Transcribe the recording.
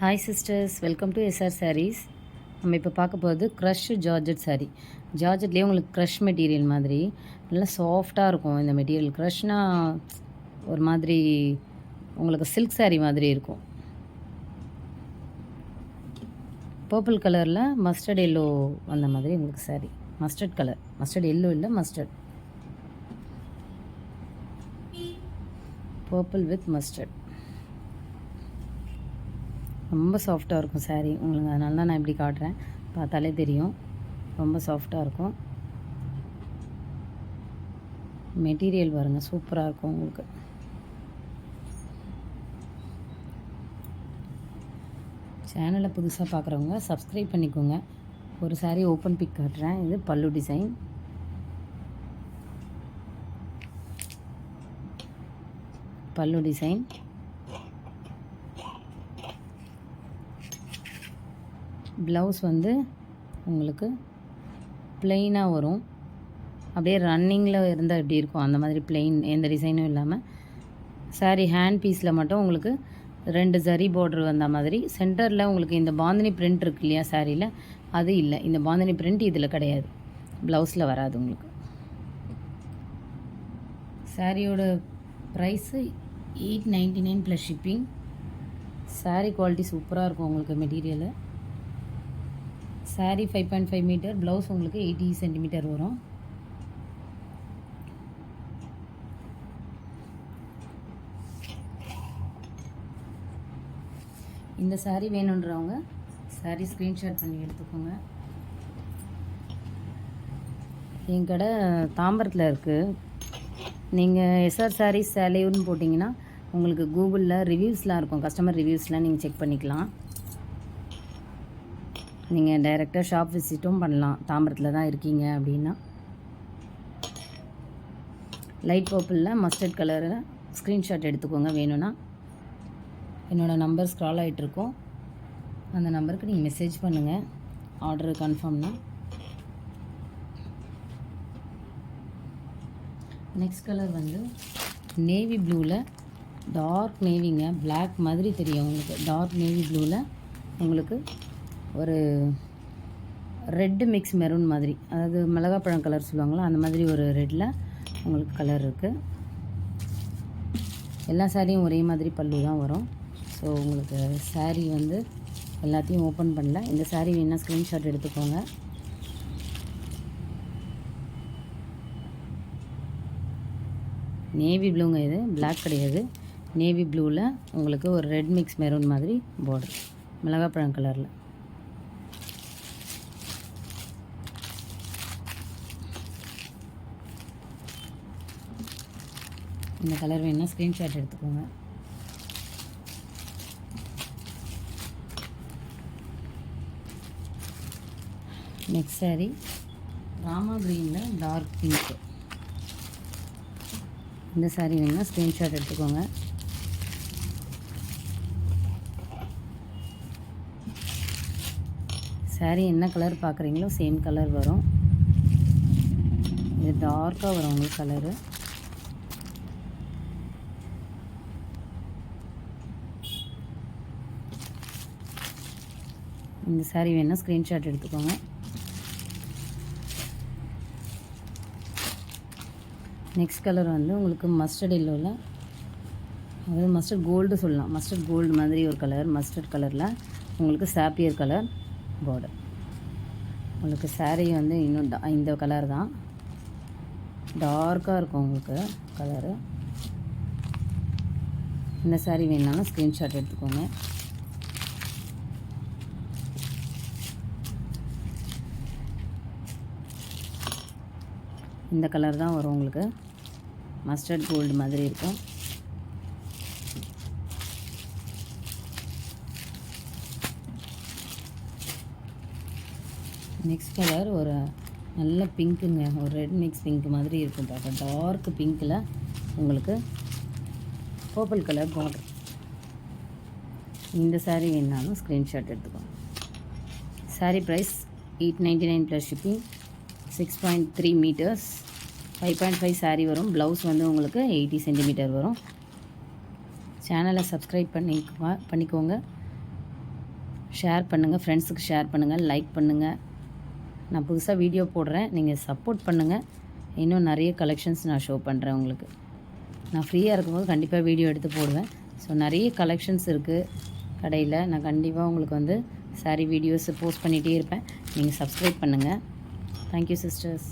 Hi sisters, welcome to SR sarees. நம்ம இப்போ பார்க்க போகிறது க்ரஷ் ஜார்ஜெட் சாரீ. ஜார்ஜெட்லேயே உங்களுக்கு க்ரஷ் மெட்டீரியல் மாதிரி நல்லா சாஃப்டாக இருக்கும். இந்த மெட்டீரியல் க்ரஷ்னால் ஒரு மாதிரி உங்களுக்கு சில்க் சாரீ மாதிரி இருக்கும். பர்பிள் கலரில் மஸ்டர்ட் எல்லோ வந்த மாதிரி உங்களுக்கு sari. Mustard colour, mustard yellow இல்லை, மஸ்டர்ட் பர்பிள் வித் மஸ்டர்ட். ரொம்ப சாஃப்டாக இருக்கும் சாரீ உங்களுக்கு. அதனால தான் நான் இப்படி காட்டுறேன், பார்த்தாலே தெரியும் ரொம்ப சாஃப்டாக இருக்கும். மெட்டீரியல் பாருங்கள், சூப்பராக இருக்கும் உங்களுக்கு. சேனலை புதுசாக பார்க்குறவங்க சப்ஸ்கிரைப் பண்ணிக்கோங்க. ஒரு சாரீ ஓப்பன் பிக் காட்டுறேன். இது பல்லு டிசைன். பல்லு டிசைன். ப்ளவுஸ் வந்து உங்களுக்கு ப்ளெயினாக வரும். அப்படியே ரன்னிங்கில் இருந்தால் எப்படி இருக்கும் அந்த மாதிரி ப்ளெயின், எந்த டிசைனும் இல்லாமல். சாரீ ஹேண்ட் பீஸில் மட்டும் உங்களுக்கு 2 ஜரி பார்டர் வந்த மாதிரி. சென்டரில் உங்களுக்கு இந்த பாந்தினி பிரிண்ட் இருக்கு இல்லையா சாரியில், அது இல்லை. இந்த பாந்தினி பிரிண்ட் இதில் கிடையாது, ப்ளவுஸில் வராது உங்களுக்கு. சாரியோட price 899 plus shipping. Sari quality சூப்பராக இருக்கும் உங்களுக்கு. மெட்டீரியலு சாரீ 5.5 மீட்டர், ப்ளவுஸ் உங்களுக்கு 80 சென்டிமீட்டர் வரும். இந்த சாரீ வேணுன்றவங்க சாரீ ஸ்க்ரீன்ஷாட் பண்ணி எடுத்துக்கோங்க. என் கடை தாம்பரத்தில் இருக்குது. நீங்கள் எஸ்ஆர் சாரீஸ் சேலையூர்னு போட்டிங்கன்னா உங்களுக்கு கூகுளில் ரிவ்யூஸ்லாம் இருக்கும், கஸ்டமர் ரிவ்யூஸ்லாம் நீங்கள் செக் பண்ணிக்கலாம். நீங்கள் டைரெக்டாக ஷாப் விசிட்டும் பண்ணலாம், தாம்பரத்தில் தான் இருக்கீங்க அப்படின்னா. லைட் பர்பிளில் மஸ்டர்ட் கலரில் ஸ்க்ரீன்ஷாட் எடுத்துக்கோங்க வேணும்னா. என்னோடய நம்பர் ஸ்க்ரால் ஆகிட்ருக்கோம், அந்த நம்பருக்கு நீங்கள் மெசேஜ் பண்ணுங்கள் ஆர்டர் கன்ஃபார்ம்னா. நெக்ஸ்ட் கலர் வந்து நேவி ப்ளூவில் டார்க் நேவிங்க, பிளாக் மாதிரி தெரியும் உங்களுக்கு. டார்க் நேவி ப்ளூவில் உங்களுக்கு ஒரு ரெட்டு மிக்ஸ் மெரூன் மாதிரி, அதாவது மிளகாப்பழம் கலர் சொல்லுவாங்களா, அந்த மாதிரி ஒரு ரெட்டில் உங்களுக்கு கலர் இருக்குது. எல்லா சாரியும் ஒரே மாதிரி பல்லு தான் வரும். ஸோ உங்களுக்கு சாரீ வந்து எல்லாத்தையும் ஓப்பன் பண்ணல. இந்த சாரீ வேணால் ஸ்க்ரீன்ஷாட் எடுத்துக்கோங்க. நேவி ப்ளூங்க, இது பிளாக் கிடையாது. நேவி ப்ளூவில் உங்களுக்கு ஒரு ரெட் மிக்ஸ் மெரூன் மாதிரி பார்டர், மிளகாப்பழம் கலரில். இந்த கலர் வேணுன்னா ஸ்க்ரீன்ஷாட் எடுத்துக்கோங்க. நெக்ஸ்ட் சாரீ ராமா க்ரீனில் டார்க் பிங்க். இந்த சாரீ வேணுன்னா ஸ்க்ரீன்ஷாட் எடுத்துக்கோங்க. சாரீ என்ன கலர் பார்க்குறீங்களோ சேம் கலர் வரும். இது டார்க்காக வரும் உங்களுக்கு கலரு. இந்த சாரீ வேணால் ஸ்க்ரீன்ஷாட் எடுத்துக்கோங்க. நெக்ஸ்ட் கலர் வந்து உங்களுக்கு மஸ்டர்ட் எல்லோவில், அதாவது மஸ்டர்ட் கோல்டு சொல்லலாம், மஸ்டர்ட் கோல்டு மாதிரி ஒரு கலர். மஸ்டர்ட் கலரில் உங்களுக்கு சாப்பியர் கலர் பார்டர். உங்களுக்கு சாரீ வந்து இன்னும் இந்த கலர் தான், டார்க்காக இருக்கும் உங்களுக்கு கலரு. இந்த சாரீ வேணாலும் ஸ்க்ரீன்ஷாட் எடுத்துக்கோங்க. இந்த கலர் தான் வரும் உங்களுக்கு, மஸ்டர்ட் கோல்டு மாதிரி இருக்கும். நெக்ஸ்ட் கலர் ஒரு நல்ல பிங்க்குங்க, ஒரு ரெட் மிக்ஸ் பிங்க் மாதிரி இருக்கும் பார்க்க. டார்க் பிங்க்கில் உங்களுக்கு பர்பிள் கலர் பார்டர். இந்த சாரீ வேணாலும் ஸ்க்ரீன்ஷாட் எடுத்துக்கோங்க. Sari price 899 plus shipping. 6.3 metres, 5.5 sari வரும். ப்ளவுஸ் வந்து உங்களுக்கு 80 சென்டிமீட்டர் வரும். சேனலை சப்ஸ்கிரைப் பண்ணிக்கோங்க. ஷேர் பண்ணுங்கள், ஃப்ரெண்ட்ஸுக்கு ஷேர் பண்ணுங்கள், லைக் பண்ணுங்கள். நான் புதுசாக வீடியோ போடுறேன், நீங்கள் சப்போர்ட் பண்ணுங்கள். இன்னும் நிறைய கலெக்ஷன்ஸ் நான் ஷோ பண்ணுறேன் உங்களுக்கு. நான் ஃப்ரீயாக இருக்கும்போது கண்டிப்பாக வீடியோ எடுத்து போடுவேன். ஸோ நிறைய கலெக்ஷன்ஸ் இருக்குது கடையில். நான் கண்டிப்பாக உங்களுக்கு வந்து சாரீ வீடியோஸ் போஸ்ட் பண்ணிகிட்டே இருப்பேன். நீங்கள் சப்ஸ்கிரைப் பண்ணுங்கள். Thank you sisters.